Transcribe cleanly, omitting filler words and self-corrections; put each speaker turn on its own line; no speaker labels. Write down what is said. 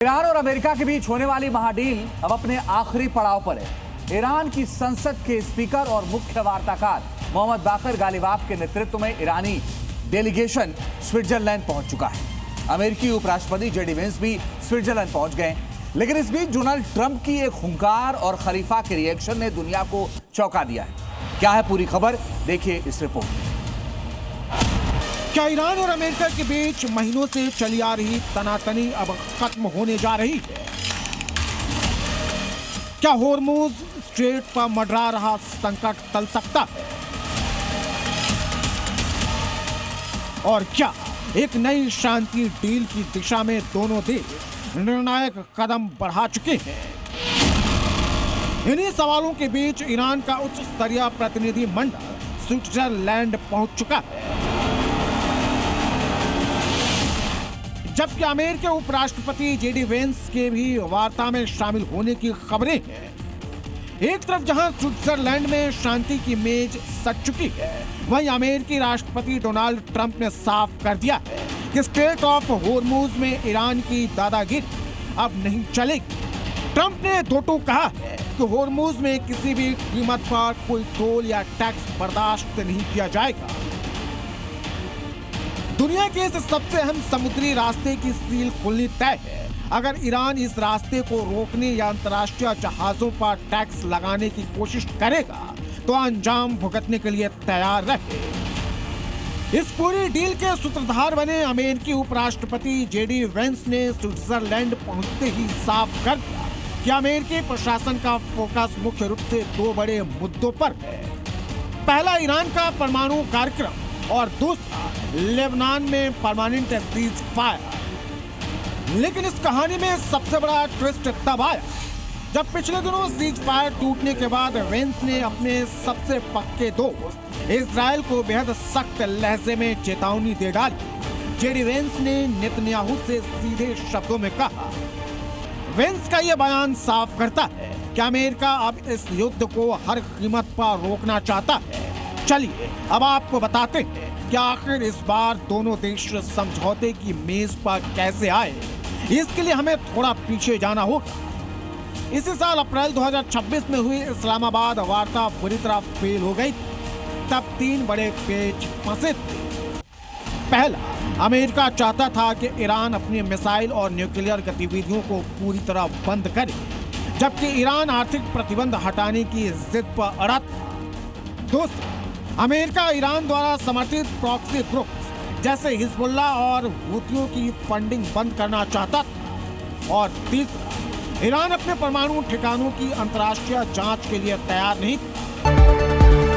Iran और America के बीच होने वाली महाडील अब अपने आखिरी पड़ाव पर है। ईरान की संसद के स्पीकर और मुख्य वार्ताकार मोहम्मद बाकर गालिबाफ के नेतृत्व में ईरानी डेलीगेशन स्विट्जरलैंड पहुंच चुका है। अमेरिकी उपराष्ट्रपति जेडी वेंस भी स्विट्जरलैंड पहुंच गए। लेकिन इस बीच डोनाल्ड ट्रंप की एक हुंकार और खलीफा के रिएक्शन ने दुनिया को चौंका दिया है। क्या है पूरी खबर, देखिए इस रिपोर्ट में।
क्या ईरान और अमेरिका के बीच महीनों से चली आ रही तनातनी अब खत्म होने जा रही है? क्या होर्मुज स्ट्रेट पर मंडरा रहा संकट टल सकता है? और क्या एक नई शांति डील की दिशा में दोनों देश निर्णायक कदम बढ़ा चुके हैं? इन्हीं सवालों के बीच ईरान का उच्च स्तरीय प्रतिनिधि मंडल स्विट्जरलैंड पहुंच चुका है, जबकि अमेरिकी उपराष्ट्रपति जेडी वेंस के भी वार्ता में शामिल होने की खबरें हैं। एक तरफ जहां स्विट्जरलैंड में शांति की मेज सज चुकी है, वहीं अमेरिकी राष्ट्रपति डोनाल्ड ट्रंप ने साफ कर दिया है कि स्ट्रेट ऑफ होर्मुज में ईरान की दादागिरी अब नहीं चलेगी। ट्रंप ने दो टूक कहा है कि होर्मुज में किसी भी कीमत पर कोई टोल या टैक्स बर्दाश्त नहीं किया जाएगा। दुनिया के इस सबसे अहम समुद्री रास्ते की सील खुलनी तय है। अगर ईरान इस रास्ते को रोकने या अंतर्राष्ट्रीय जहाजों पर टैक्स लगाने की कोशिश करेगा तो अंजाम भुगतने के लिए तैयार रहे। इस पूरी डील के सूत्रधार बने अमेरिकी उपराष्ट्रपति जेडी वेंस ने स्विट्जरलैंड पहुंचते ही साफ कर दिया कि अमेरिकी प्रशासन का फोकस मुख्य रूप से दो बड़े मुद्दों पर है। पहला ईरान का परमाणु कार्यक्रम और दूसरा लेबनान में परमानेंट सीज फायर। लेकिन इस कहानी में सबसे बड़ा ट्विस्ट तब आया जब पिछले दिनों सीज फायर टूटने के बाद वेंस ने अपने सबसे पक्के दोस्त इजराइल को बेहद सख्त लहजे में चेतावनी दे डाली। जेडी वेंस ने नेतन्याहू से सीधे शब्दों में कहा। वेंस का यह बयान साफ करता है कि अमेरिका अब इस युद्ध को हर कीमत पर रोकना चाहता है। चलिए अब आपको बताते हैं कि आखिर इस बार दोनों देश समझौते की मेज पर कैसे आए। इसके लिए हमें थोड़ा पीछे जाना होगा। इसी साल अप्रैल 2026 में हुई इस्लामाबाद वार्ता बुरी तरह फेल हो गई। तब तीन बड़े पेच फंसे थे। पहला, अमेरिका चाहता था कि ईरान अपनी मिसाइल और न्यूक्लियर गतिविधियों को पूरी तरह बंद करे, जबकि ईरान आर्थिक प्रतिबंध हटाने की जिद पर अड़ा था। दूसरा, अमेरिका ईरान द्वारा समर्थित प्रॉक्सी ग्रुप जैसे हिजबुल्ला और हुतियों की फंडिंग बंद करना चाहता था। और तीसरा, ईरान अपने परमाणु ठिकानों की अंतर्राष्ट्रीय जांच के लिए तैयार नहीं था।